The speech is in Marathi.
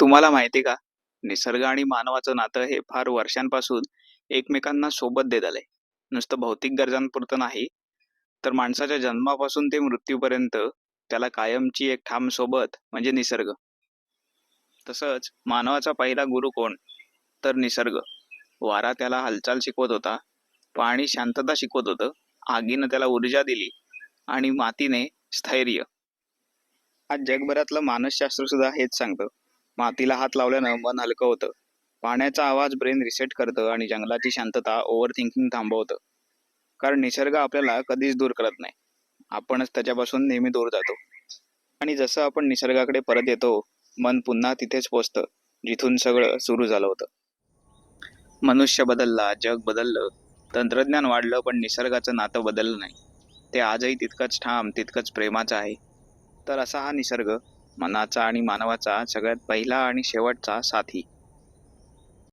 तुम्हाला माहिती का? निसर्ग आणि मानवाचं नातं हे फार वर्षांपासून एकमेकांना सोबत देत आलंय. नुसतं भौतिक गरजांपुरतं नाही, तर माणसाच्या जन्मापासून ते मृत्यूपर्यंत त्याला कायमची एक ठाम सोबत म्हणजे निसर्ग. तसंच मानवाचा पहिला गुरु कोण? तर निसर्ग. वारा त्याला हालचाल शिकवत होता, पाणी शांतता शिकवत होतं, आगीनं त्याला ऊर्जा दिली आणि मातीने स्थैर्य. आज जगभरातलं मानसशास्त्र सुद्धा हेच सांगतं. मातीला हात लावल्यानं मन हलकं होतं. पाण्याचा आवाज ब्रेन रिसेट करतं आणि जंगलाची शांतता ओव्हर थिंकिंग थांबवतं. कारण निसर्ग आपल्याला कधीच दूर करत नाही. आपणच त्याच्यापासून नेहमी दूर जातो. आणि जसं आपण निसर्गाकडे परत येतो, मन पुन्हा तिथेच पोचतं, जिथून सगळं सुरू झालं होतं. मनुष्य बदलला, जग बदललं, तंत्रज्ञान वाढलं, पण निसर्गाचं नातं बदललं नाही. ते आजही तितकंच ठाम, तितकंच प्रेमाचं आहे. तर असा हा निसर्ग, मनाचा आणि मानवाचा सगळ्यात पहिला आणि शेवटचा साथी.